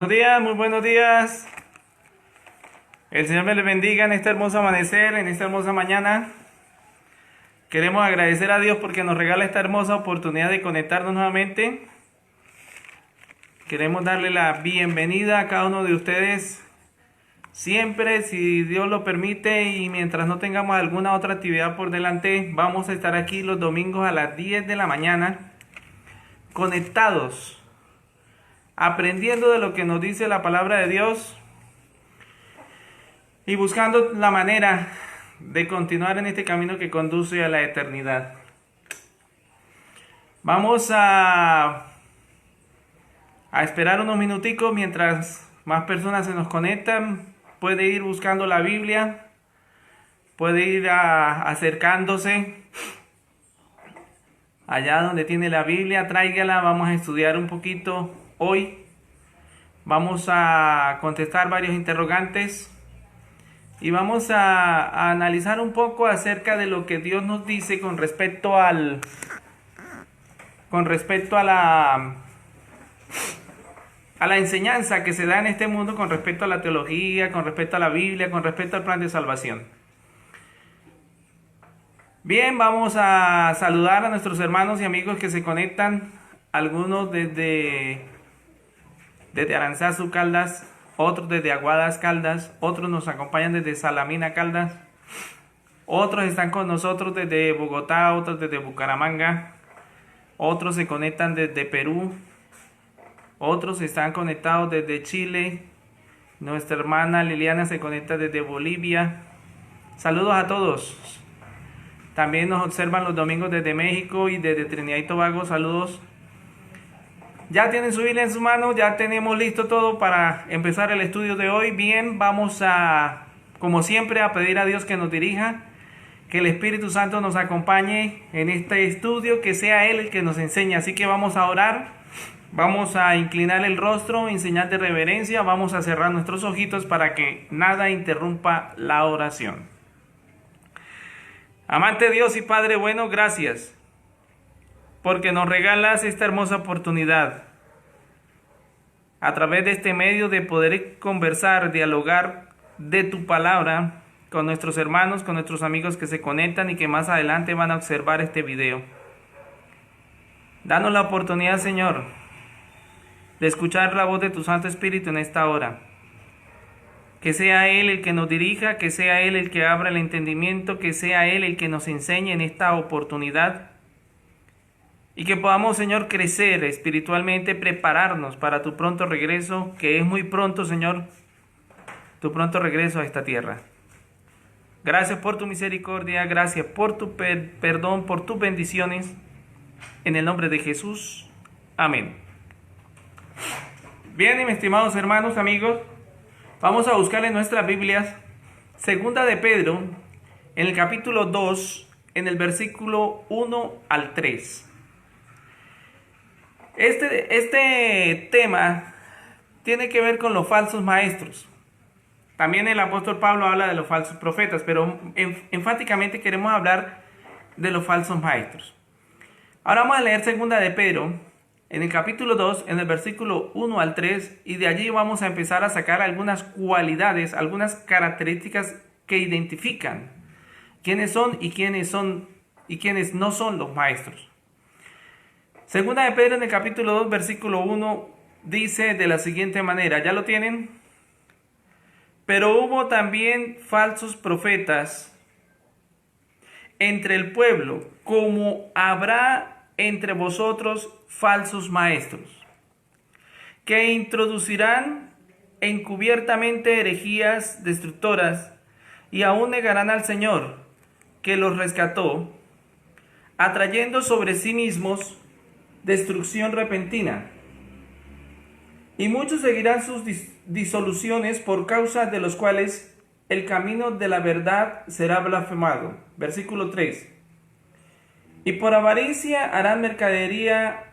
Buenos días, muy buenos días. El Señor me les bendiga en este hermoso amanecer, en esta hermosa mañana. Queremos agradecer a Dios porque nos regala esta hermosa oportunidad de conectarnos nuevamente. Queremos darle la bienvenida a cada uno de ustedes. Siempre, si Dios lo permite y mientras no tengamos alguna otra actividad por delante, vamos a estar aquí los domingos a las 10 de la mañana, conectados, aprendiendo de lo que nos dice la palabra de Dios y buscando la manera de continuar en este camino que conduce a la eternidad. Vamos a esperar unos minuticos mientras más personas se nos conectan. Puede ir buscando la Biblia, puede ir acercándose allá donde tiene la Biblia, tráigala. Vamos a estudiar un poquito hoy. Vamos a contestar varios interrogantes y vamos a analizar un poco acerca de lo que Dios nos dice con respecto a la enseñanza que se da en este mundo, con respecto a la teología, con respecto a la Biblia, con respecto al plan de salvación. Bien, vamos a saludar a nuestros hermanos y amigos que se conectan, algunos desde Aranzazu, Caldas, otros desde Aguadas, Caldas, otros nos acompañan desde Salamina, Caldas, otros están con nosotros desde Bogotá, otros desde Bucaramanga, otros se conectan desde Perú, otros están conectados desde Chile, nuestra hermana Liliana se conecta desde Bolivia. Saludos a todos. También nos observan los domingos desde México y desde Trinidad y Tobago. Saludos. Ya tienen su Biblia en su mano, ya tenemos listo todo para empezar el estudio de hoy. Bien, vamos a, como siempre, a pedir a Dios que nos dirija, que el Espíritu Santo nos acompañe en este estudio, que sea Él el que nos enseñe. Así que vamos a orar, vamos a inclinar el rostro en señal de reverencia, vamos a cerrar nuestros ojitos para que nada interrumpa la oración. Amante Dios y Padre bueno, gracias porque nos regalas esta hermosa oportunidad a través de este medio de poder conversar, dialogar de tu palabra con nuestros hermanos, con nuestros amigos que se conectan y que más adelante van a observar este video. Danos la oportunidad, Señor, de escuchar la voz de tu Santo Espíritu en esta hora. Que sea Él el que nos dirija, que sea Él el que abra el entendimiento, que sea Él el que nos enseñe en esta oportunidad. Y que podamos, Señor, crecer espiritualmente, prepararnos para tu pronto regreso, que es muy pronto, Señor, tu pronto regreso a esta tierra. Gracias por tu misericordia, gracias por tu perdón, por tus bendiciones. En el nombre de Jesús. Amén. Bien, mis estimados hermanos, amigos, vamos a buscar en nuestras Biblias, Segunda de Pedro, en el capítulo 2, en el versículo 1 al 3. Este tema tiene que ver con los falsos maestros. También el apóstol Pablo habla de los falsos profetas, pero enfáticamente queremos hablar de los falsos maestros. Ahora vamos a leer Segunda de Pedro, en el capítulo 2, en el versículo 1 al 3, y de allí vamos a empezar a sacar algunas cualidades, algunas características que identifican quiénes son y quiénes no son los maestros. Segunda de Pedro, en el capítulo 2, versículo 1, dice de la siguiente manera, ¿ya lo tienen? Pero hubo también falsos profetas entre el pueblo, como habrá entre vosotros falsos maestros, que introducirán encubiertamente herejías destructoras y aún negarán al Señor, que los rescató, atrayendo sobre sí mismos destrucción repentina. Y muchos seguirán sus disoluciones, por causa de los cuales el camino de la verdad será blasfemado. Versículo 3. Y por avaricia harán mercadería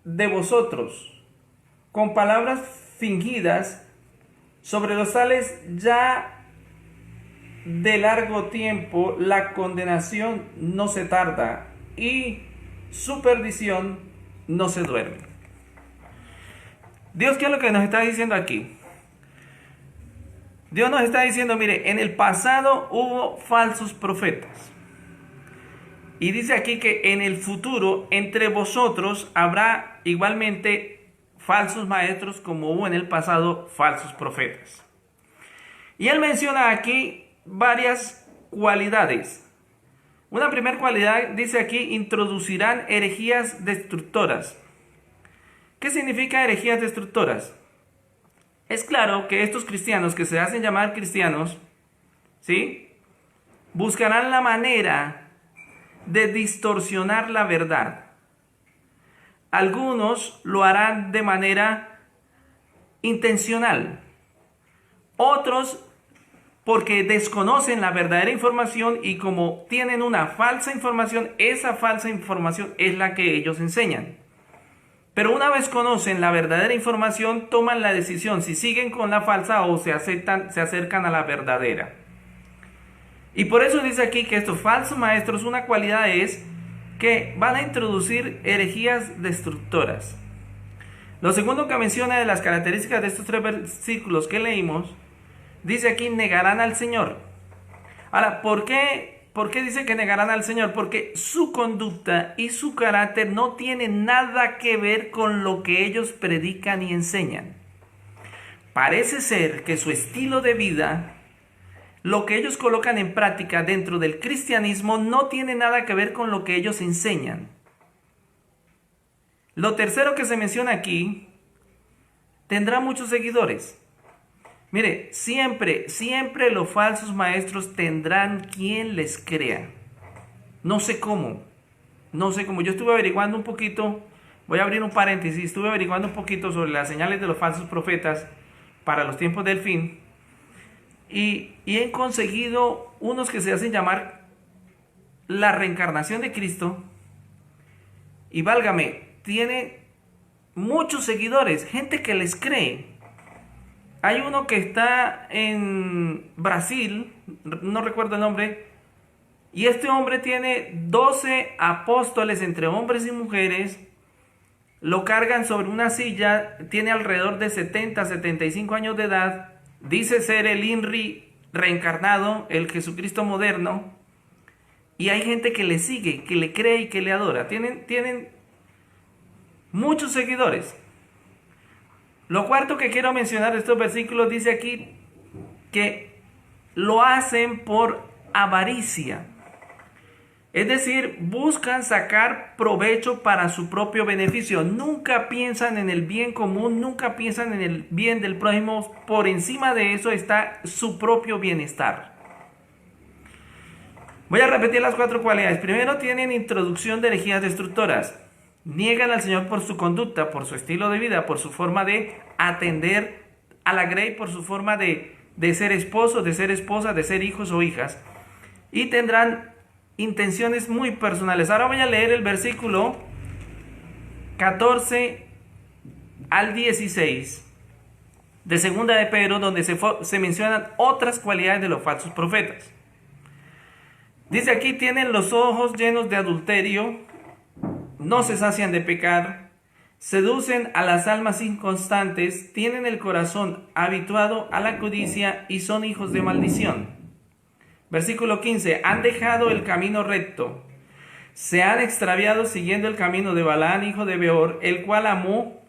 de vosotros, con palabras fingidas, sobre los tales ya de largo tiempo la condenación no se tarda, y su perdición no se duerme. Dios, ¿qué es lo que nos está diciendo aquí? Dios nos está diciendo, mire, en el pasado hubo falsos profetas. Y dice aquí que en el futuro entre vosotros habrá igualmente falsos maestros como hubo en el pasado falsos profetas. Y él menciona aquí varias cualidades. Una primera cualidad dice aquí, introducirán herejías destructoras. ¿Qué significa herejías destructoras? Es claro que estos cristianos que se hacen llamar cristianos, ¿sí?, buscarán la manera de distorsionar la verdad. Algunos lo harán de manera intencional. Otros porque desconocen la verdadera información y como tienen una falsa información, esa falsa información es la que ellos enseñan. Pero una vez conocen la verdadera información, toman la decisión si siguen con la falsa o se acercan a la verdadera. Y por eso dice aquí que estos falsos maestros, una cualidad es que van a introducir herejías destructoras. Lo segundo que menciona de las características de estos 3 versículos que leímos, dice aquí, negarán al Señor. Ahora, ¿por qué dice que negarán al Señor? Porque su conducta y su carácter no tienen nada que ver con lo que ellos predican y enseñan. Parece ser que su estilo de vida, lo que ellos colocan en práctica dentro del cristianismo, no tiene nada que ver con lo que ellos enseñan. Lo tercero que se menciona aquí, tendrá muchos seguidores. Mire, siempre los falsos maestros tendrán quien les crea. No sé cómo. Yo estuve averiguando un poquito, voy a abrir un paréntesis, estuve averiguando un poquito sobre las señales de los falsos profetas para los tiempos del fin. Y he conseguido unos que se hacen llamar la reencarnación de Cristo. Y válgame, tiene muchos seguidores, gente que les cree. Hay uno que está en Brasil, no recuerdo el nombre, y este hombre tiene 12 apóstoles entre hombres y mujeres, lo cargan sobre una silla, tiene alrededor de 75 años de edad, dice ser el INRI reencarnado, el Jesucristo moderno, y hay gente que le sigue, que le cree y que le adora. Tienen muchos seguidores. Lo cuarto que quiero mencionar de estos versículos dice aquí que lo hacen por avaricia. Es decir, buscan sacar provecho para su propio beneficio. Nunca piensan en el bien común, nunca piensan en el bien del prójimo. Por encima de eso está su propio bienestar. Voy a repetir las 4 cualidades. Primero, tienen introducción de herejías destructoras. Niegan al Señor por su conducta, por su estilo de vida, por su forma de atender a la grey, por su forma de ser esposo, de ser esposa, de ser hijos o hijas. Y tendrán intenciones muy personales. Ahora voy a leer el versículo 14 al 16 de Segunda de Pedro, donde se mencionan otras cualidades de los falsos profetas. Dice aquí, tienen los ojos llenos de adulterio, no se sacian de pecar, seducen a las almas inconstantes, tienen el corazón habituado a la codicia y son hijos de maldición. Versículo 15, han dejado el camino recto, se han extraviado siguiendo el camino de Balaán, hijo de Beor, el cual amó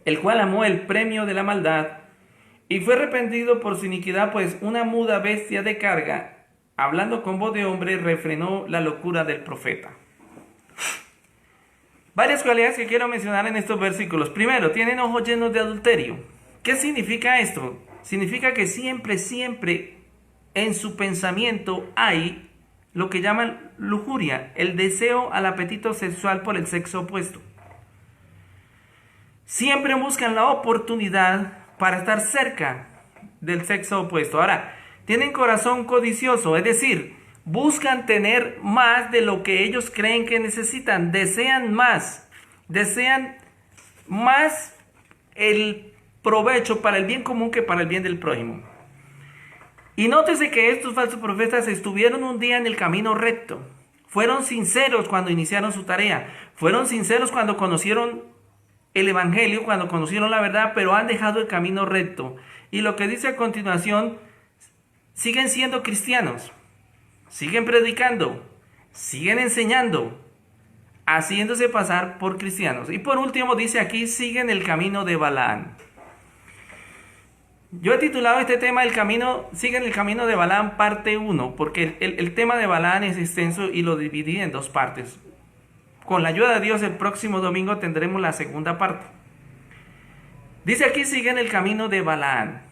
el premio de la maldad y fue arrepentido por su iniquidad, pues una muda bestia de carga, hablando con voz de hombre, refrenó la locura del profeta. Varias cualidades que quiero mencionar en estos versículos. Primero, tienen ojos llenos de adulterio. ¿Qué significa esto? Significa que siempre en su pensamiento hay lo que llaman lujuria, el deseo al apetito sexual por el sexo opuesto. Siempre buscan la oportunidad para estar cerca del sexo opuesto. Ahora, tienen corazón codicioso, es decir, buscan tener más de lo que ellos creen que necesitan, desean más el provecho para el bien común que para el bien del prójimo. Y nótese que estos falsos profetas estuvieron un día en el camino recto, fueron sinceros cuando iniciaron su tarea, fueron sinceros cuando conocieron el evangelio cuando conocieron la verdad, pero han dejado el camino recto. Y lo que dice a continuación, siguen siendo cristianos, siguen predicando, siguen enseñando, haciéndose pasar por cristianos. Y por último dice aquí, siguen el camino de Balaam. Yo he titulado este tema siguen el camino de Balaam parte 1, porque el tema de Balaam es extenso y lo dividí en dos partes. Con la ayuda de Dios, el próximo domingo tendremos la segunda parte. Dice aquí, siguen el camino de Balaam.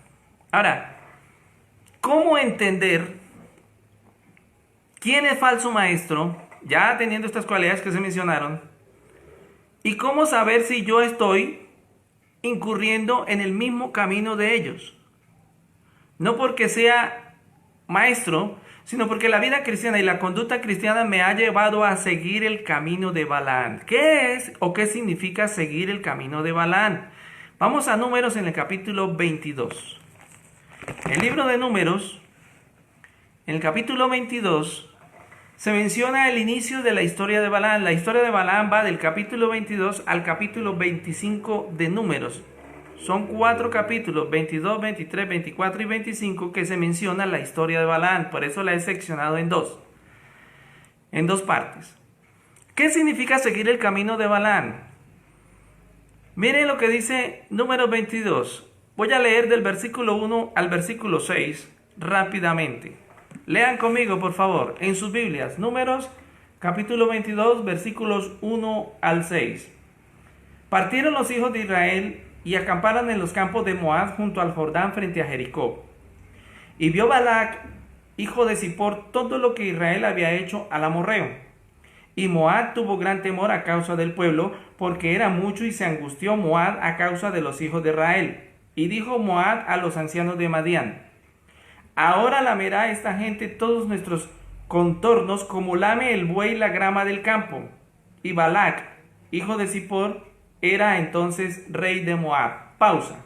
Ahora, ¿cómo entender quién es falso maestro, ya teniendo estas cualidades que se mencionaron? ¿Y cómo saber si yo estoy incurriendo en el mismo camino de ellos? No porque sea maestro, sino porque la vida cristiana y la conducta cristiana me ha llevado a seguir el camino de Balaam. ¿Qué es o qué significa seguir el camino de Balaam? Vamos a Números en el capítulo 22. El libro de Números, en el capítulo 22, se menciona el inicio de la historia de Balaam. La historia de Balaam va del capítulo 22 al capítulo 25 de Números. Son 4 capítulos, 22, 23, 24 y 25, que se menciona la historia de Balaam. Por eso la he seccionado en dos partes. ¿Qué significa seguir el camino de Balaam? Miren lo que dice Números 22. Voy a leer del versículo 1 al versículo 6 rápidamente. Lean conmigo, por favor, en sus Biblias. Números, capítulo 22, versículos 1 al 6. Partieron los hijos de Israel y acamparon en los campos de Moab junto al Jordán frente a Jericó. Y vio Balac, hijo de Zippor, todo lo que Israel había hecho al amorreo. Y Moab tuvo gran temor a causa del pueblo, porque era mucho, y se angustió Moab a causa de los hijos de Israel. Y dijo Moab a los ancianos de Madián: ahora lamerá esta gente todos nuestros contornos como lame el buey la grama del campo. Y Balac, hijo de Zippor, era entonces rey de Moab. Pausa.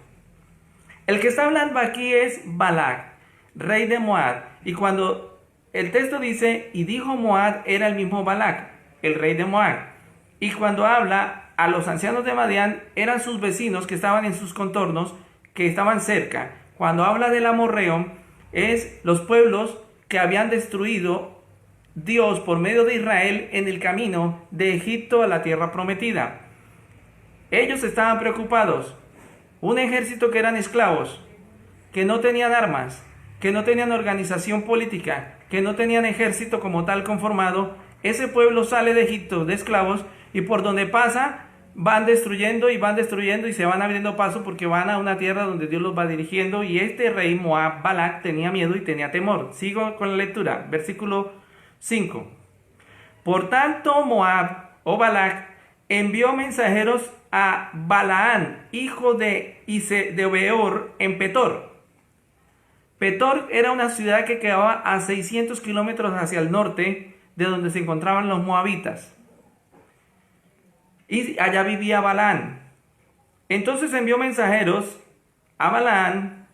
El que está hablando aquí es Balac, rey de Moab. Y cuando el texto dice, y dijo Moab, era el mismo Balac, el rey de Moab. Y cuando habla a los ancianos de Madián, eran sus vecinos que estaban en sus contornos, que estaban cerca. Cuando habla del amorreo, es los pueblos que habían destruido Dios por medio de Israel en el camino de Egipto a la tierra prometida. Ellos estaban preocupados. Un ejército que eran esclavos, que no tenían armas, que no tenían organización política, que no tenían ejército como tal conformado. Ese pueblo sale de Egipto de esclavos y por donde pasa van destruyendo y se van abriendo paso porque van a una tierra donde Dios los va dirigiendo. Y este rey Moab, Balac, tenía miedo y tenía temor. Sigo con la lectura, versículo 5. Por tanto Moab, o Balac, envió mensajeros a Balaam, hijo de Beor, en Petor. Petor era una ciudad que quedaba a 600 kilómetros hacia el norte de donde se encontraban los moabitas. Y allá vivía Balaam. Entonces envió mensajeros a Balaam,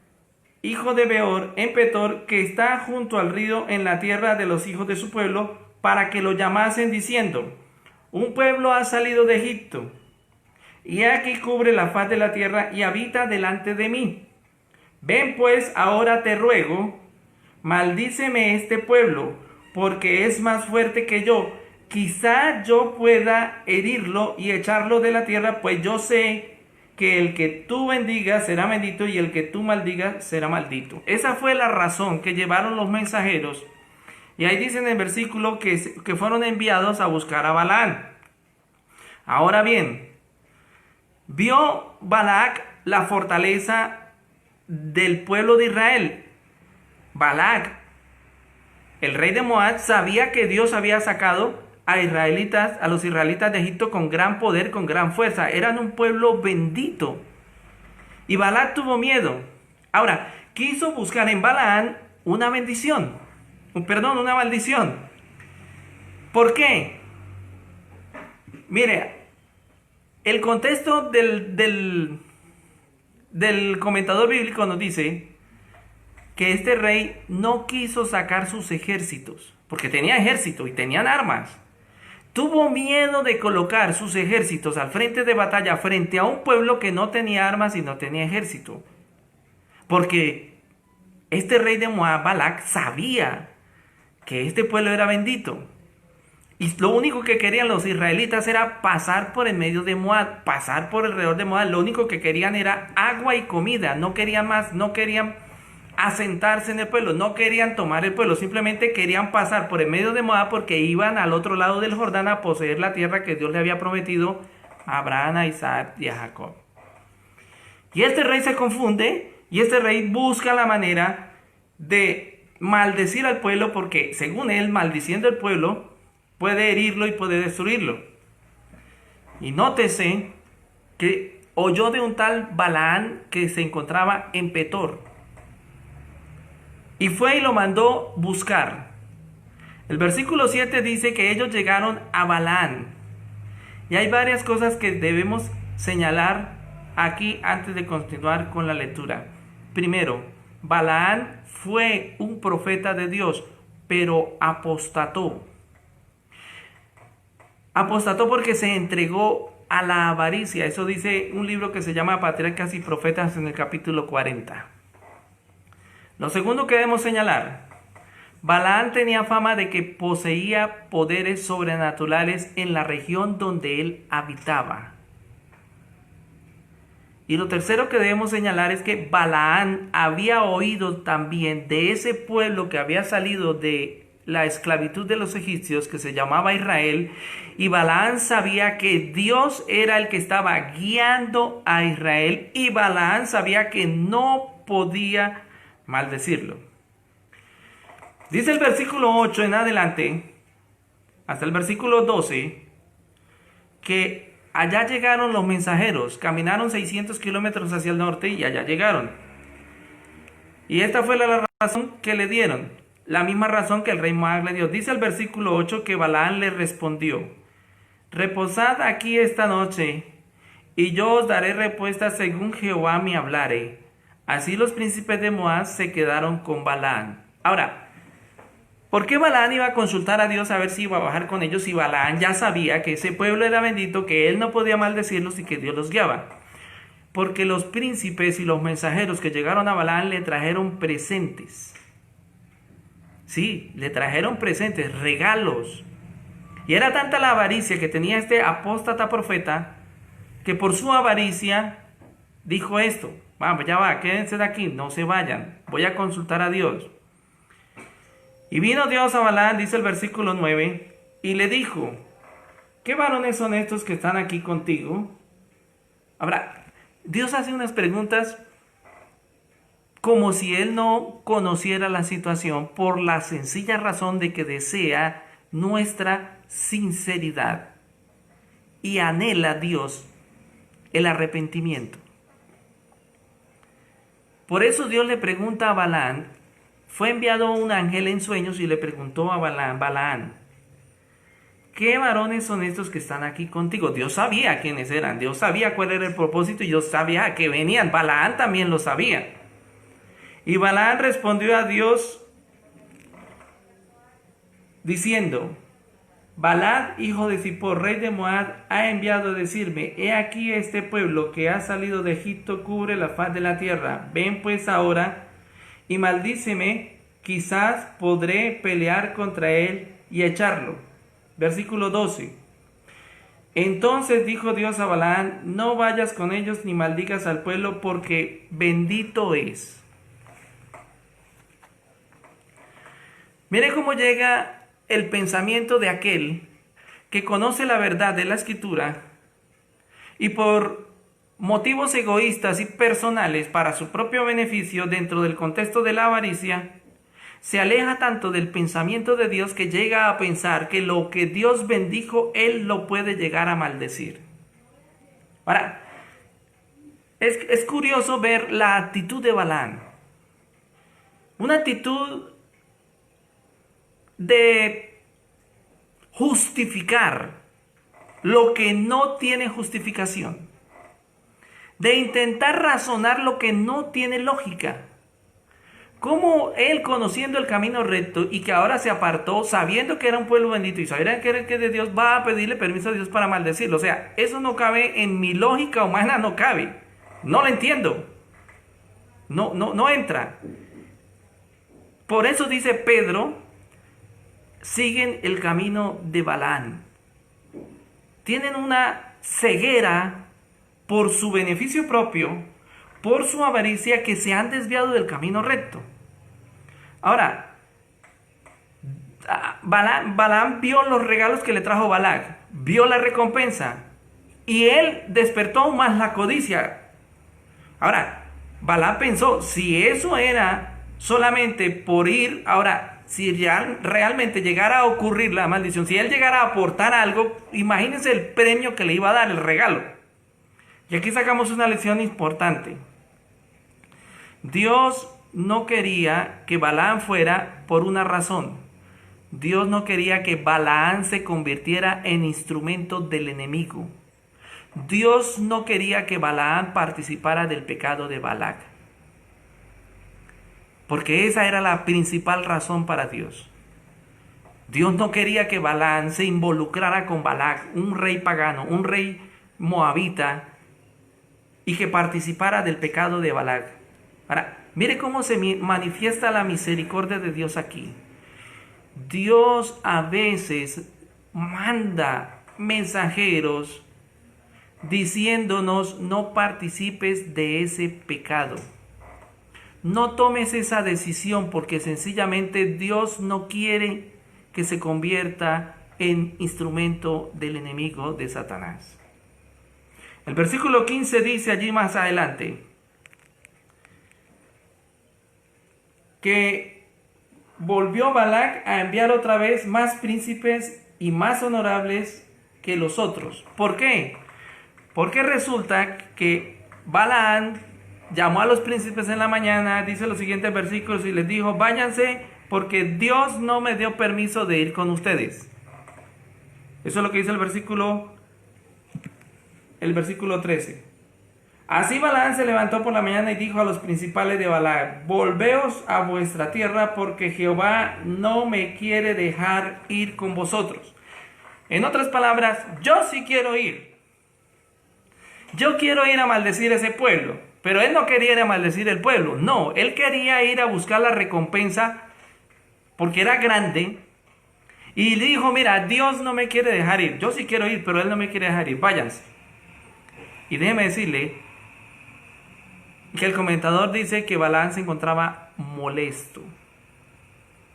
hijo de Beor, en Petor, que está junto al río en la tierra de los hijos de su pueblo, para que lo llamasen diciendo: un pueblo ha salido de Egipto, y aquí cubre la faz de la tierra y habita delante de mí. Ven pues, ahora te ruego, maldíceme este pueblo, porque es más fuerte que yo. Quizá yo pueda herirlo y echarlo de la tierra, pues yo sé que el que tú bendigas será bendito y el que tú maldigas será maldito. Esa fue la razón que llevaron los mensajeros. Y ahí dice en el versículo que fueron enviados a buscar a Balaam. Ahora bien, vio Balac la fortaleza del pueblo de Israel. Balac, el rey de Moab, sabía que Dios había sacado a los israelitas de Egipto con gran poder, con gran fuerza. Eran un pueblo bendito. Y Balac tuvo miedo. Ahora, quiso buscar en Balaam una bendición. Una maldición. ¿Por qué? Mire, el contexto del comentador bíblico nos dice que este rey no quiso sacar sus ejércitos, porque tenía ejército y tenían armas. tuvo miedo de colocar sus ejércitos al frente de batalla frente a un pueblo que no tenía armas y no tenía ejército. Porque este rey de Moab, Balac, sabía que este pueblo era bendito. Y lo único que querían los israelitas era pasar por en medio de Moab, pasar por alrededor de Moab. Lo único que querían era agua y comida. No querían más, no querían asentarse en el pueblo, no querían tomar el pueblo. Simplemente querían pasar por en medio de Moab porque iban al otro lado del Jordán a poseer la tierra que Dios le había prometido a Abraham, a Isaac y a Jacob. Y este rey se confunde y este rey busca la manera de maldecir al pueblo porque, según él, maldiciendo el pueblo, puede herirlo y puede destruirlo. Y nótese que oyó de un tal Balaán que se encontraba en Petor. Y fue y lo mandó buscar. El versículo 7 dice que ellos llegaron a Balaán. Y hay varias cosas que debemos señalar aquí antes de continuar con la lectura. Primero, Balaán fue un profeta de Dios, pero apostató. Apostató porque se entregó a la avaricia. Eso dice un libro que se llama Patriarcas y Profetas en el capítulo 40. Lo segundo que debemos señalar, Balaán tenía fama de que poseía poderes sobrenaturales en la región donde él habitaba. Y lo tercero que debemos señalar es que Balaán había oído también de ese pueblo que había salido de la esclavitud de los egipcios, que se llamaba Israel, y Balaán sabía que Dios era el que estaba guiando a Israel, y Balaán sabía que no podía maldecirlo. Dice el versículo 8 en adelante, hasta el versículo 12, que allá llegaron los mensajeros, caminaron 600 kilómetros hacia el norte y allá llegaron. Y esta fue la razón que le dieron, la misma razón que el rey Moab le dio. Dice el versículo 8 que Balaán le respondió: reposad aquí esta noche, y yo os daré respuesta según Jehová me hablare. Así los príncipes de Moab se quedaron con Balaán. Ahora, ¿por qué Balaán iba a consultar a Dios a ver si iba a bajar con ellos si Balaán ya sabía que ese pueblo era bendito, que él no podía maldecirlos y que Dios los guiaba? Porque los príncipes y los mensajeros que llegaron a Balaán le trajeron presentes. Sí, le trajeron presentes, regalos. Y era tanta la avaricia que tenía este apóstata profeta que por su avaricia dijo esto: vamos, ya va, quédense de aquí, no se vayan, voy a consultar a Dios. Y vino Dios a Balaán, dice el versículo 9, y le dijo: ¿qué varones son estos que están aquí contigo? Ahora, Dios hace unas preguntas como si él no conociera la situación, por la sencilla razón de que desea nuestra sinceridad y anhela Dios el arrepentimiento. Por eso Dios le pregunta a Balaán. Fue enviado un ángel en sueños y le preguntó a Balaán: ¿qué varones son estos que están aquí contigo? Dios sabía quiénes eran, Dios sabía cuál era el propósito y Dios sabía que venían. Balaán también lo sabía. Y Balaán respondió a Dios diciendo: Balac, hijo de Zippor, rey de Moab, ha enviado a decirme: he aquí este pueblo que ha salido de Egipto cubre la faz de la tierra. Ven pues ahora y maldíceme, quizás podré pelear contra él y echarlo. Versículo 12. Entonces dijo Dios a Balaam: no vayas con ellos ni maldigas al pueblo, porque bendito es. Mire cómo llega el pensamiento de aquel que conoce la verdad de la Escritura y por motivos egoístas y personales para su propio beneficio dentro del contexto de la avaricia, se aleja tanto del pensamiento de Dios que llega a pensar que lo que Dios bendijo, él lo puede llegar a maldecir. Ahora, es curioso ver la actitud de Balaam. Una actitud de justificar lo que no tiene justificación. De intentar razonar lo que no tiene lógica. ¿Cómo él, conociendo el camino recto y que ahora se apartó, sabiendo que era un pueblo bendito y sabiendo que era que de Dios, va a pedirle permiso a Dios para maldecirlo? O sea, eso no cabe en mi lógica humana, no cabe. No lo entiendo. No entra. Por eso dice Pedro, siguen el camino de Balaam. Tienen una ceguera por su beneficio propio, por su avaricia, que se han desviado del camino recto. Ahora, Balaam vio los regalos que le trajo Balac, vio la recompensa, y él despertó aún más la codicia. Ahora, Balaam pensó, si eso era solamente por ir, ahora, si realmente llegara a ocurrir la maldición, si él llegara a aportar algo, imagínense el premio que le iba a dar, el regalo. Y aquí sacamos una lección importante. Dios no quería que Balaam fuera por una razón. Dios no quería que Balaam se convirtiera en instrumento del enemigo. Dios no quería que Balaam participara del pecado de Balac. Porque esa era la principal razón para Dios. Dios no quería que Balaam se involucrara con Balac, un rey pagano, un rey moabita, y que participara del pecado de Balac. Ahora, mire cómo se manifiesta la misericordia de Dios aquí. Dios a veces manda mensajeros diciéndonos: no participes de ese pecado. No tomes esa decisión, porque sencillamente Dios no quiere que se convierta en instrumento del enemigo, de Satanás. El versículo 15 dice allí más adelante que volvió Balac a enviar otra vez más príncipes y más honorables que los otros. ¿Por qué? Porque resulta que Balaam llamó a los príncipes en la mañana, dice los siguientes versículos, y les dijo: váyanse, porque Dios no me dio permiso de ir con ustedes. Eso es lo que dice el versículo 13. Así Balaam se levantó por la mañana y dijo a los principales de Balac: volveos a vuestra tierra, porque Jehová no me quiere dejar ir con vosotros. En otras palabras, yo sí quiero ir. Yo quiero ir a maldecir ese pueblo. Pero él no quería ir a maldecir el pueblo. No, él quería ir a buscar la recompensa, porque era grande. Y le dijo: mira, Dios no me quiere dejar ir. Yo sí quiero ir, pero él no me quiere dejar ir. Váyanse. Y déjeme decirle que el comentador dice que Balaam se encontraba molesto.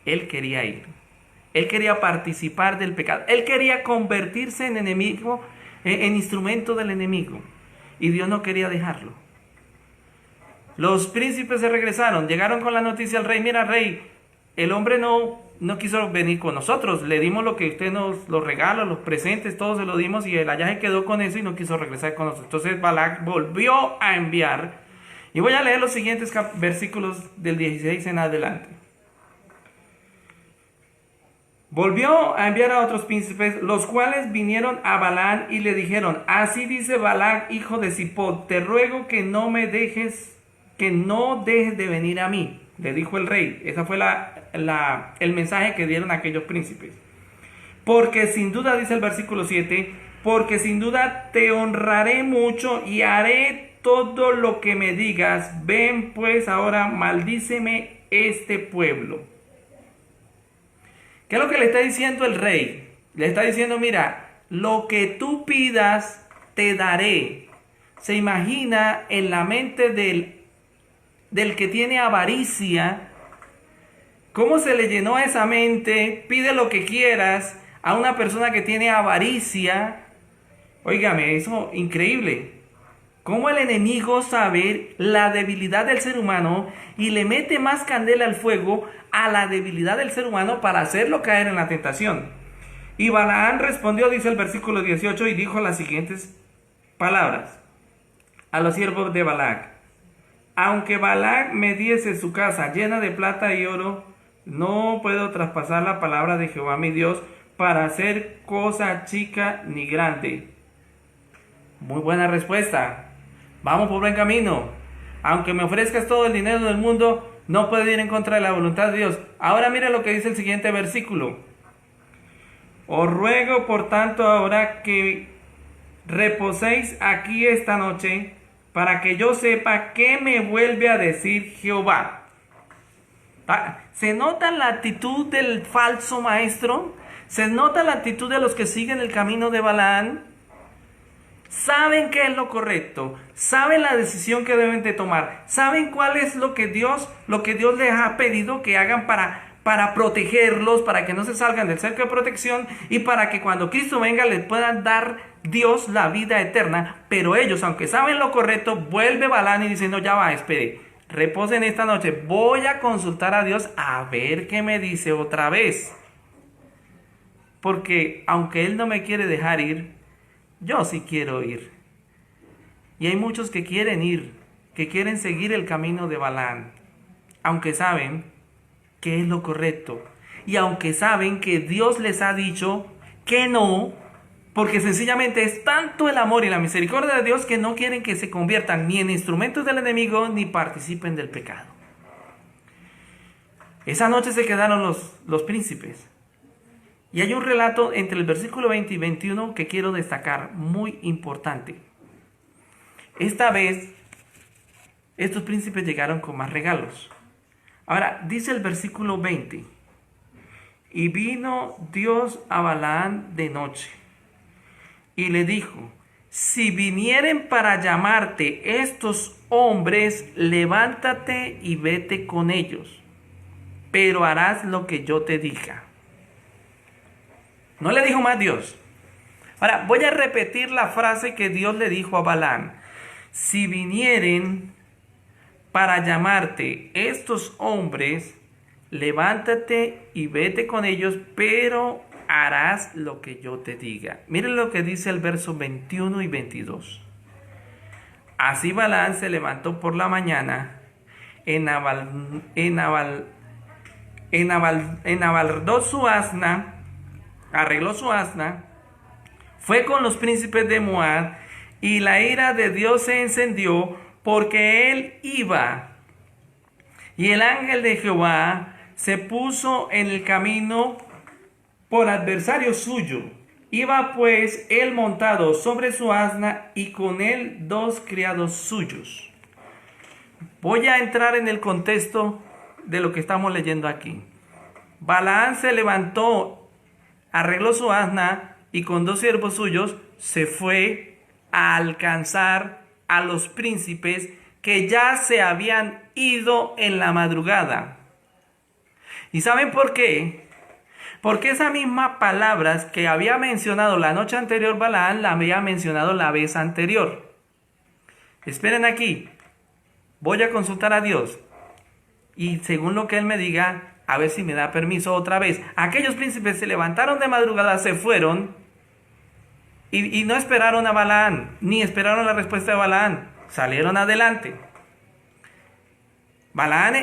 Él quería ir. Él quería participar del pecado. Él quería convertirse en enemigo, en instrumento del enemigo. Y Dios no quería dejarlo. Los príncipes se regresaron, llegaron con la noticia al rey: mira, rey, el hombre no quiso venir con nosotros, le dimos lo que usted nos, los regalos, los presentes, todo se lo dimos, y él allá se quedó con eso y no quiso regresar con nosotros. Entonces Balac volvió a enviar, y voy a leer los siguientes versículos del 16 en adelante. Volvió a enviar a otros príncipes, los cuales vinieron a Balaam y le dijeron: así dice Balac, hijo de Zippor, te ruego que no dejes de venir a mí. Le dijo el rey. Ese fue el mensaje que dieron aquellos príncipes. Porque sin duda, dice el versículo 7, porque sin duda te honraré mucho y haré todo lo que me digas. Ven pues ahora, maldíceme este pueblo. ¿Qué es lo que le está diciendo el rey? Le está diciendo: mira, lo que tú pidas te daré. Se imagina en la mente del que tiene avaricia, cómo se le llenó esa mente. Pide lo que quieras a una persona que tiene avaricia. Óigame, eso es increíble. Cómo el enemigo sabe la debilidad del ser humano y le mete más candela al fuego a la debilidad del ser humano para hacerlo caer en la tentación. Y Balaam respondió, dice el versículo 18, y dijo las siguientes palabras a los siervos de Balac: aunque Balac me diese su casa llena de plata y oro, no puedo traspasar la palabra de Jehová mi Dios para hacer cosa chica ni grande. Muy buena respuesta. Vamos por buen camino. Aunque me ofrezcas todo el dinero del mundo, no puede ir en contra de la voluntad de Dios. Ahora mire lo que dice el siguiente versículo. Os ruego por tanto ahora que reposéis aquí esta noche, para que yo sepa qué me vuelve a decir Jehová. ¿Se nota la actitud del falso maestro? ¿Se nota la actitud de los que siguen el camino de Balaam? Saben qué es lo correcto, saben la decisión que deben de tomar, saben cuál es lo que Dios les ha pedido que hagan para protegerlos, para que no se salgan del cerco de protección y para que cuando Cristo venga les puedan dar Dios la vida eterna. Pero ellos, aunque saben lo correcto, vuelve Balaam y dice, no, ya va, espere, reposen esta noche, voy a consultar a Dios a ver qué me dice otra vez. Porque aunque Él no me quiere dejar ir, yo sí quiero ir. Y hay muchos que quieren ir, que quieren seguir el camino de Balaam, aunque saben que es lo correcto. Y aunque saben que Dios les ha dicho que no, porque sencillamente es tanto el amor y la misericordia de Dios que no quieren que se conviertan ni en instrumentos del enemigo ni participen del pecado. Esa noche se quedaron los príncipes. Y hay un relato entre el versículo 20 y 21 que quiero destacar, muy importante. Esta vez, estos príncipes llegaron con más regalos. Ahora, dice el versículo 20. Y vino Dios a Balaam de noche, y le dijo, si vinieren para llamarte estos hombres, levántate y vete con ellos, pero harás lo que yo te diga. No le dijo más Dios. Ahora, voy a repetir la frase que Dios le dijo a Balaam. Si vinieren para llamarte estos hombres, levántate y vete con ellos, pero harás lo que yo te diga. Miren lo que dice el verso 21 y 22. Así Balaam se levantó por la mañana, enabaldó su asna, arregló su asna, fue con los príncipes de Moab, y la ira de Dios se encendió porque él iba. Y el ángel de Jehová se puso en el camino por adversario suyo. Iba pues él montado sobre su asna y con él 2 criados suyos. Voy a entrar en el contexto de lo que estamos leyendo aquí. Balaam se levantó, arregló su asna y con 2 siervos suyos se fue a alcanzar a los príncipes que ya se habían ido en la madrugada. ¿Y saben por qué? Porque esas mismas palabras que había mencionado la noche anterior Balaam, la había mencionado la vez anterior. Esperen aquí, voy a consultar a Dios y según lo que Él me diga, a ver si me da permiso otra vez. Aquellos príncipes se levantaron de madrugada, se fueron y no esperaron a Balaam, ni esperaron la respuesta de Balaam. Salieron adelante. Balaam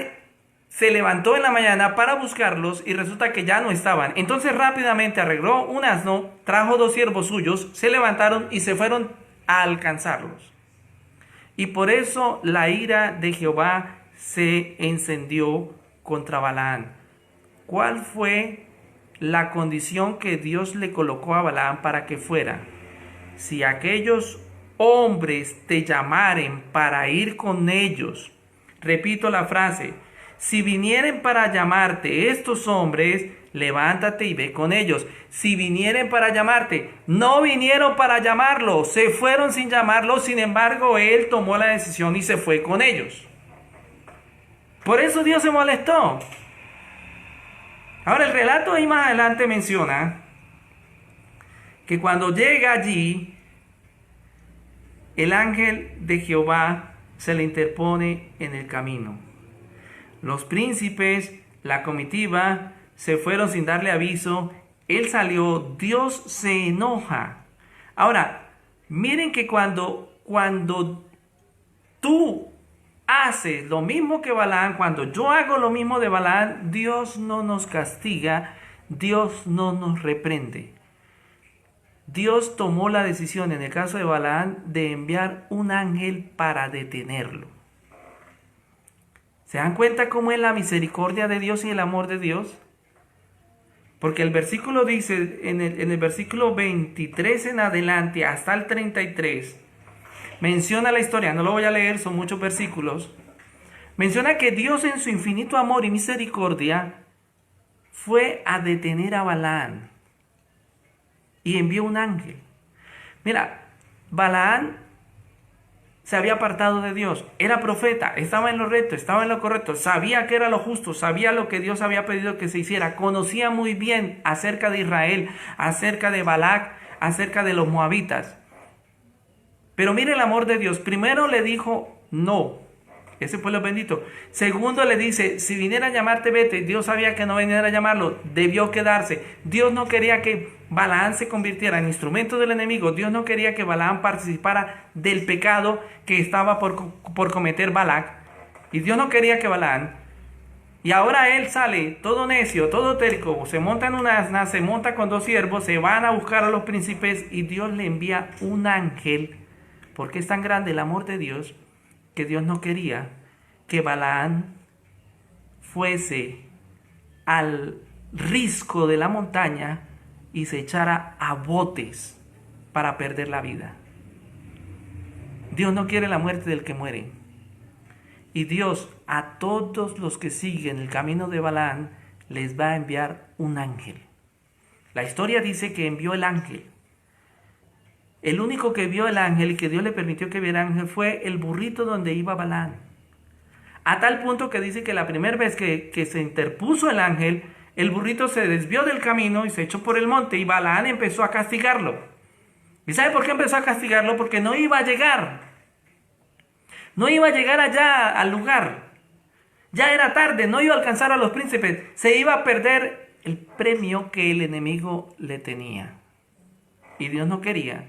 se levantó en la mañana para buscarlos y resulta que ya no estaban. Entonces rápidamente arregló un asno, trajo 2 siervos suyos, se levantaron y se fueron a alcanzarlos. Y por eso la ira de Jehová se encendió contra Balaam. ¿Cuál fue la condición que Dios le colocó a Balaam para que fuera? Si aquellos hombres te llamaren para ir con ellos, repito la frase, si vinieren para llamarte estos hombres, levántate y ve con ellos. Si vinieren para llamarte, no vinieron para llamarlo, se fueron sin llamarlo, sin embargo él tomó la decisión y se fue con ellos. Por eso Dios se molestó. Ahora el relato ahí más adelante menciona que cuando llega allí, el ángel de Jehová se le interpone en el camino. Los príncipes, la comitiva, se fueron sin darle aviso. Él salió, Dios se enoja. Ahora, miren que cuando tú haces lo mismo que Balaam, cuando yo hago lo mismo de Balaam, Dios no nos castiga, Dios no nos reprende. Dios tomó la decisión en el caso de Balaam de enviar un ángel para detenerlo. ¿Se dan cuenta cómo es la misericordia de Dios y el amor de Dios? Porque el versículo dice, en el versículo 23 en adelante hasta el 33, menciona la historia, no lo voy a leer, son muchos versículos. Menciona que Dios en su infinito amor y misericordia fue a detener a Balaán y envió un ángel. Mira, Balaán se había apartado de Dios, era profeta, estaba en lo recto, estaba en lo correcto, sabía que era lo justo, sabía lo que Dios había pedido que se hiciera, conocía muy bien acerca de Israel, acerca de Balac, acerca de los moabitas. Pero mire el amor de Dios, primero le dijo no, ese pueblo bendito. Segundo le dice, si viniera a llamarte, vete. Dios sabía que no viniera a llamarlo, debió quedarse. Dios no quería que Balaán se convirtiera en instrumento del enemigo. Dios no quería que Balaán participara del pecado que estaba por cometer Balac. Y Dios no quería que Balaán. Y ahora él sale todo necio, todo terco, se monta en una asna, se monta con dos siervos, se van a buscar a los príncipes y Dios le envía un ángel. Porque es tan grande el amor de Dios que Dios no quería que Balaán fuese al risco de la montaña y se echara a botes para perder la vida. Dios no quiere la muerte del que muere. Y Dios a todos los que siguen el camino de Balaán les va a enviar un ángel. La historia dice que envió el ángel. El único que vio el ángel y que Dios le permitió que viera el ángel fue el burrito donde iba Balaán. A tal punto que dice que la primera vez que se interpuso el ángel, el burrito se desvió del camino y se echó por el monte y Balaán empezó a castigarlo. ¿Y sabe por qué empezó a castigarlo? Porque no iba a llegar. No iba a llegar allá al lugar. Ya era tarde, no iba a alcanzar a los príncipes. Se iba a perder el premio que el enemigo le tenía. Y Dios no quería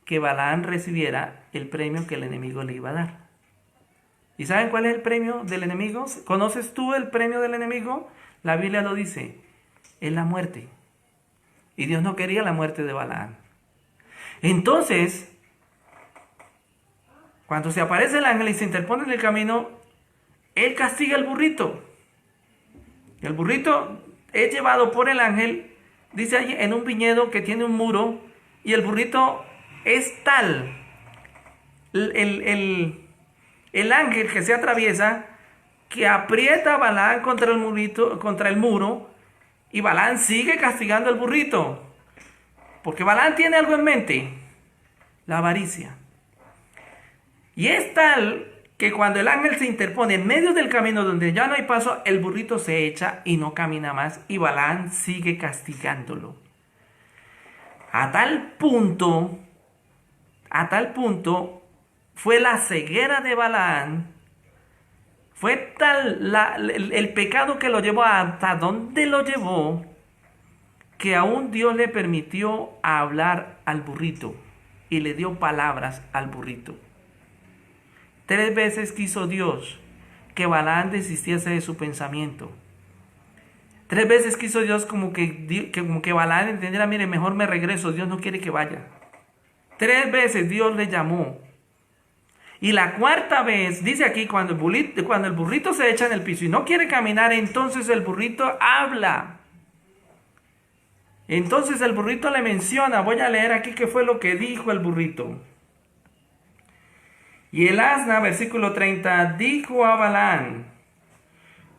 que Balaán recibiera el premio que el enemigo le iba a dar. ¿Y saben cuál es el premio del enemigo? ¿Conoces tú el premio del enemigo? La Biblia lo dice, es la muerte. Y Dios no quería la muerte de Balaán. Entonces, cuando se aparece el ángel y se interpone en el camino, él castiga al burrito. El burrito es llevado por el ángel, dice allí, en un viñedo que tiene un muro, y el burrito es tal, el ángel que se atraviesa, que aprieta a Balaán contra el muro, y Balaán sigue castigando al burrito. Porque Balaán tiene algo en mente, la avaricia. Y es tal que cuando el ángel se interpone en medio del camino donde ya no hay paso, el burrito se echa y no camina más, y Balaán sigue castigándolo. A tal punto fue la ceguera de Balaán, fue tal el pecado que lo llevó hasta donde lo llevó, que aún Dios le permitió hablar al burrito y le dio palabras al burrito. 3 veces quiso Dios que Balaán desistiese de su pensamiento. 3 veces quiso Dios como que Balaán entendiera, mire, mejor me regreso, Dios no quiere que vaya. 3 veces Dios le llamó. Y la 4ª vez, dice aquí, cuando el burrito se echa en el piso y no quiere caminar, entonces el burrito habla. Entonces el burrito le menciona, voy a leer aquí qué fue lo que dijo el burrito. Y el asna, versículo 30, dijo a Balaán,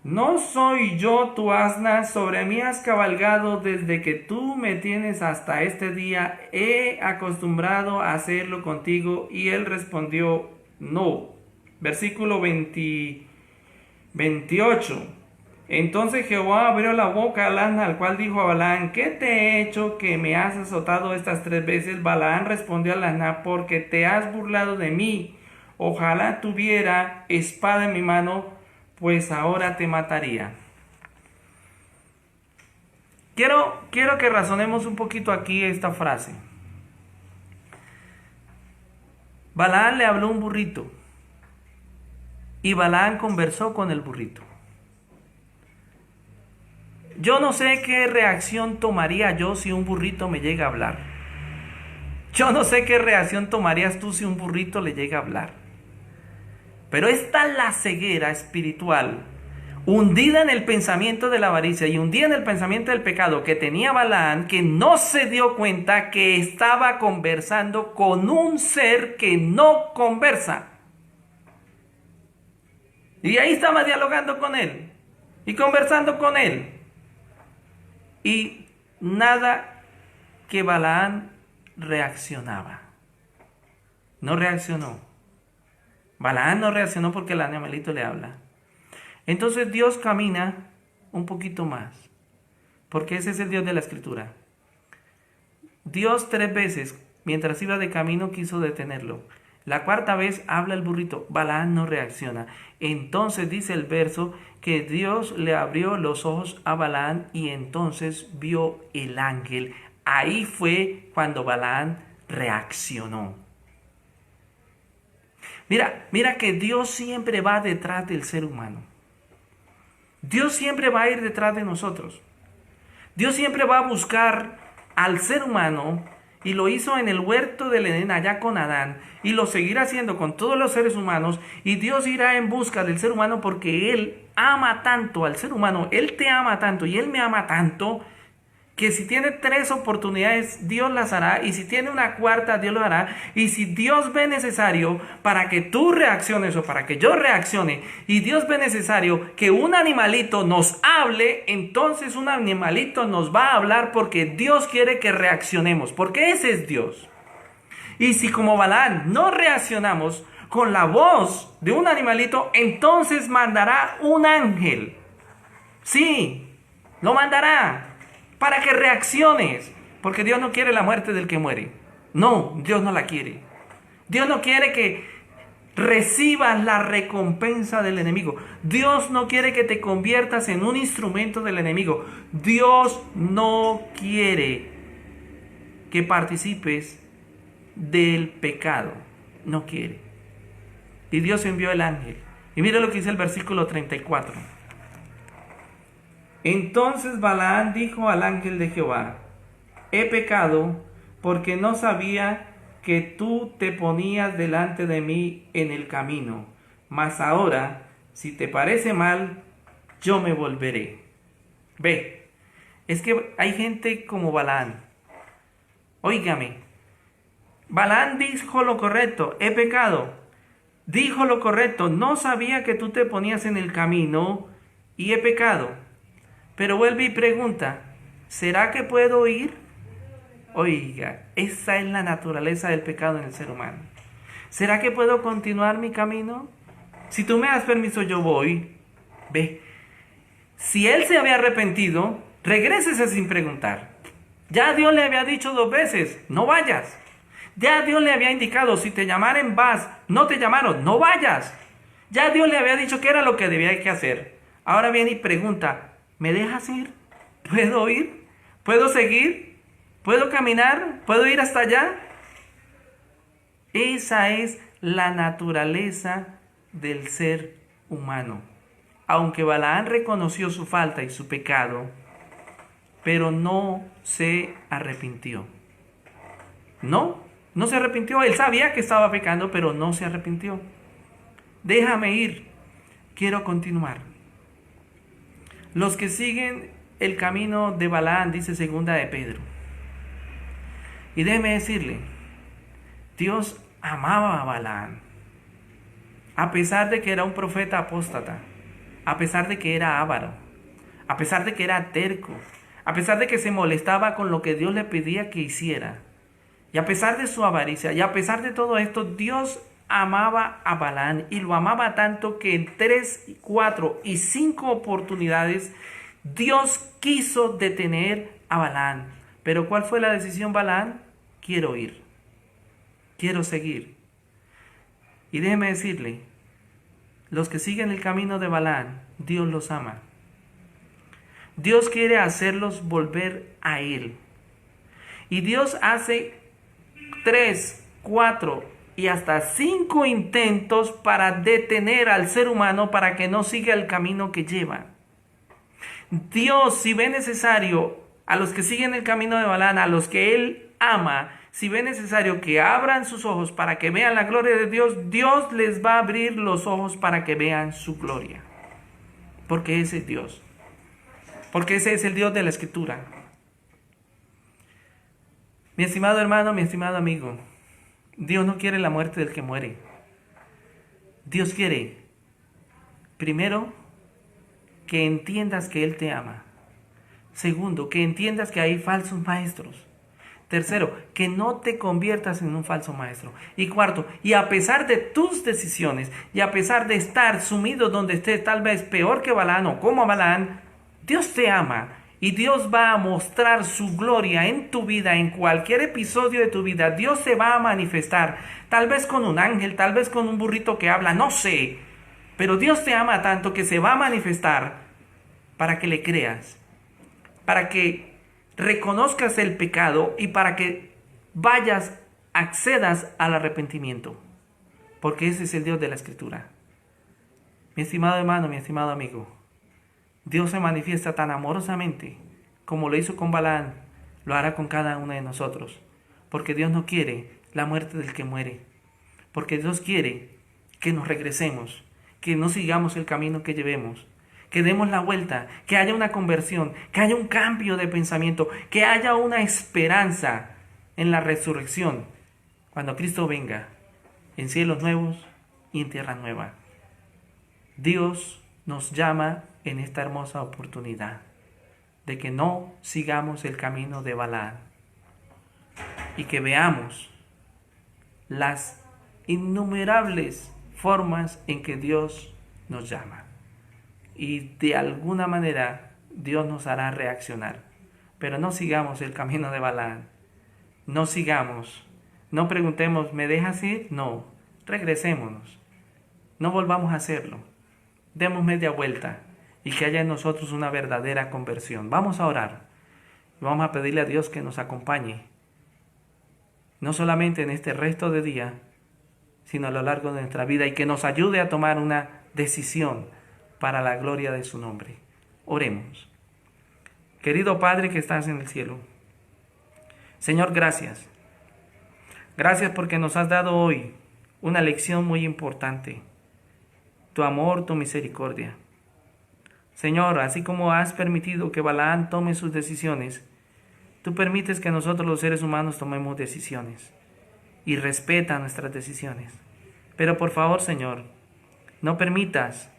¿no soy yo tu asna? Sobre mí has cabalgado desde que tú me tienes hasta este día. He acostumbrado a hacerlo contigo. Y él respondió, no. Versículo 28. Entonces Jehová abrió la boca al asna, al cual dijo a Balaán, ¿qué te he hecho que me has azotado estas 3 veces? Balaán respondió al asna, porque te has burlado de mí. Ojalá tuviera espada en mi mano, pues ahora te mataría. Quiero que razonemos un poquito aquí esta frase. Balaán le habló a un burrito y Balaán conversó con el burrito. Yo no sé qué reacción tomaría yo si un burrito me llega a hablar. Yo no sé qué reacción tomarías tú si un burrito le llega a hablar. Pero esta la ceguera espiritual, hundida en el pensamiento de la avaricia y hundida en el pensamiento del pecado que tenía Balaam, que no se dio cuenta que estaba conversando con un ser que no conversa. Y ahí estaba dialogando con él y conversando con él. Y nada que Balaam reaccionaba. No reaccionó. Balaam no reaccionó porque el animalito le habla. Entonces Dios camina un poquito más, porque ese es el Dios de la Escritura. Dios 3 veces, mientras iba de camino, quiso detenerlo. La cuarta vez habla el burrito, Balaam no reacciona. Entonces dice el verso que Dios le abrió los ojos a Balaam y entonces vio el ángel. Ahí fue cuando Balaam reaccionó. Mira que Dios siempre va detrás del ser humano. Dios siempre va a ir detrás de nosotros. Dios siempre va a buscar al ser humano, y lo hizo en el huerto del Edén allá con Adán, y lo seguirá haciendo con todos los seres humanos, y Dios irá en busca del ser humano porque Él ama tanto al ser humano, Él te ama tanto y Él me ama tanto, que si tiene 3 oportunidades, Dios las hará, y si tiene una cuarta, Dios lo hará, y si Dios ve necesario para que tú reacciones o para que yo reaccione, y Dios ve necesario que un animalito nos hable, entonces un animalito nos va a hablar porque Dios quiere que reaccionemos, porque ese es Dios. Y si como Balaam no reaccionamos con la voz de un animalito, entonces mandará un ángel. Sí, lo mandará. Para que reacciones, porque Dios no quiere la muerte del que muere. No, Dios no la quiere. Dios no quiere que recibas la recompensa del enemigo. Dios no quiere que te conviertas en un instrumento del enemigo. Dios no quiere que participes del pecado. No quiere. Y Dios envió el ángel. Y mira lo que dice el versículo 34. Entonces Balaam dijo al ángel de Jehová: he pecado porque no sabía que tú te ponías delante de mí en el camino. Mas ahora, si te parece mal, yo me volveré. Ve, es que hay gente como Balaam. Óigame, Balaam dijo lo correcto, he pecado. Dijo lo correcto, no sabía que tú te ponías en el camino y he pecado. Pero vuelve y pregunta, ¿será que puedo ir? Oiga, esa es la naturaleza del pecado en el ser humano. ¿Será que puedo continuar mi camino? Si tú me das permiso, yo voy. Ve, si él se había arrepentido, regrésese sin preguntar. Ya Dios le había dicho 2 veces, no vayas. Ya Dios le había indicado, si te llamaren vas, no te llamaron, no vayas. Ya Dios le había dicho que era lo que debía que hacer. Ahora viene y pregunta, ¿me dejas ir? ¿Puedo ir? ¿Puedo seguir? ¿Puedo caminar? ¿Puedo ir hasta allá? Esa es la naturaleza del ser humano. Aunque Balaam reconoció su falta y su pecado, pero no se arrepintió. No se arrepintió. Él sabía que estaba pecando, pero no se arrepintió. Déjame ir. Quiero continuar. Los que siguen el camino de Balaam, dice segunda de Pedro. Y déjeme decirle, Dios amaba a Balaam. A pesar de que era un profeta apóstata, a pesar de que era avaro, a pesar de que era terco, a pesar de que se molestaba con lo que Dios le pedía que hiciera, y a pesar de su avaricia, y a pesar de todo esto, Dios amaba a Balaam y lo amaba tanto que en 3, 4 y 5 oportunidades Dios quiso detener a Balaam. Pero ¿cuál fue la decisión Balaam? Quiero ir, quiero seguir. Y déjeme decirle, los que siguen el camino de Balaam, Dios los ama. Dios quiere hacerlos volver a Él. Y Dios hace 3, 4 y hasta 5 intentos para detener al ser humano para que no siga el camino que lleva. Dios, si ve necesario a los que siguen el camino de Balaam, a los que Él ama, si ve necesario que abran sus ojos para que vean la gloria de Dios, Dios les va a abrir los ojos para que vean su gloria. Porque ese es Dios. Porque ese es el Dios de la Escritura. Mi estimado hermano, mi estimado amigo, Dios no quiere la muerte del que muere. Dios quiere, primero, que entiendas que Él te ama. Segundo, que entiendas que hay falsos maestros. Tercero, que no te conviertas en un falso maestro. Y cuarto, y a pesar de tus decisiones, y a pesar de estar sumido donde estés, tal vez peor que Balaán o como Balaán, Dios te ama. Y Dios va a mostrar su gloria en tu vida, en cualquier episodio de tu vida. Dios se va a manifestar, tal vez con un ángel, tal vez con un burrito que habla, no sé. Pero Dios te ama tanto que se va a manifestar para que le creas, para que reconozcas el pecado y para que accedas al arrepentimiento. Porque ese es el Dios de la Escritura. Mi estimado hermano, mi estimado amigo, Dios se manifiesta tan amorosamente como lo hizo con Balaán, lo hará con cada uno de nosotros. Porque Dios no quiere la muerte del que muere. Porque Dios quiere que nos regresemos, que no sigamos el camino que llevemos, que demos la vuelta, que haya una conversión, que haya un cambio de pensamiento, que haya una esperanza en la resurrección, cuando Cristo venga, en cielos nuevos y en tierra nueva. Dios nos llama en esta hermosa oportunidad de que no sigamos el camino de Balaán y que veamos las innumerables formas en que Dios nos llama. Y de alguna manera Dios nos hará reaccionar. Pero no sigamos el camino de Balaán. No sigamos. No preguntemos, ¿me dejas ir? No. Regresémonos. No volvamos a hacerlo. Demos media vuelta y que haya en nosotros una verdadera conversión. Vamos a orar. Vamos a pedirle a Dios que nos acompañe. No solamente en este resto de día, sino a lo largo de nuestra vida y que nos ayude a tomar una decisión para la gloria de su nombre. Oremos. Querido Padre que estás en el cielo, Señor, gracias. Gracias porque nos has dado hoy una lección muy importante. Tu amor, tu misericordia. Señor, así como has permitido que Balaán tome sus decisiones, tú permites que nosotros los seres humanos tomemos decisiones y respeta nuestras decisiones. Pero por favor, Señor, no permitas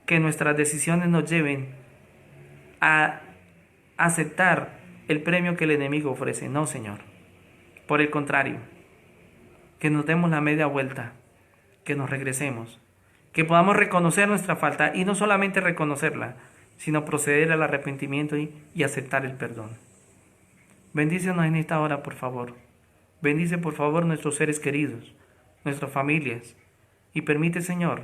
que nuestras decisiones nos lleven a aceptar el premio que el enemigo ofrece. No, Señor. Por el contrario, que nos demos la media vuelta, que nos regresemos, que podamos reconocer nuestra falta y no solamente reconocerla, sino proceder al arrepentimiento y aceptar el perdón. Bendícenos en esta hora, por favor. Bendice, por favor, nuestros seres queridos, nuestras familias, y permite, Señor,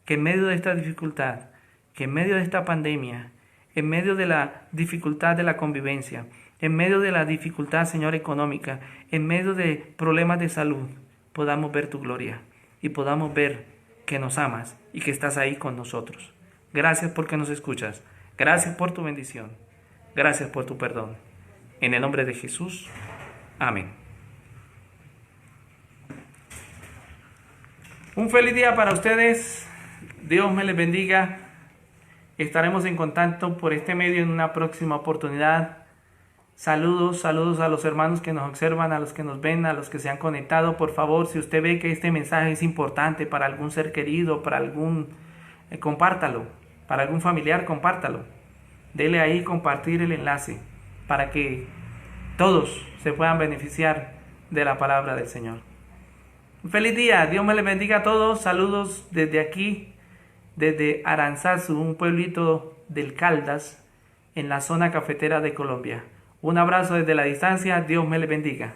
que en medio de esta dificultad, que en medio de esta pandemia, en medio de la dificultad de la convivencia, en medio de la dificultad, Señor, económica, en medio de problemas de salud, podamos ver tu gloria y podamos ver que nos amas y que estás ahí con nosotros. Gracias porque nos escuchas. Gracias por tu bendición. Gracias por tu perdón. En el nombre de Jesús. Amén. Un feliz día para ustedes. Dios me les bendiga. Estaremos en contacto por este medio en una próxima oportunidad. Saludos a los hermanos que nos observan, a los que nos ven, a los que se han conectado. Por favor, si usted ve que este mensaje es importante para algún ser querido, para algún, compártalo. Para algún familiar, compártalo. Dele ahí compartir el enlace para que todos se puedan beneficiar de la palabra del Señor. Un feliz día. Dios me les bendiga a todos. Saludos desde aquí, desde Aranzazu, un pueblito del Caldas, en la zona cafetera de Colombia. Un abrazo desde la distancia. Dios me les bendiga.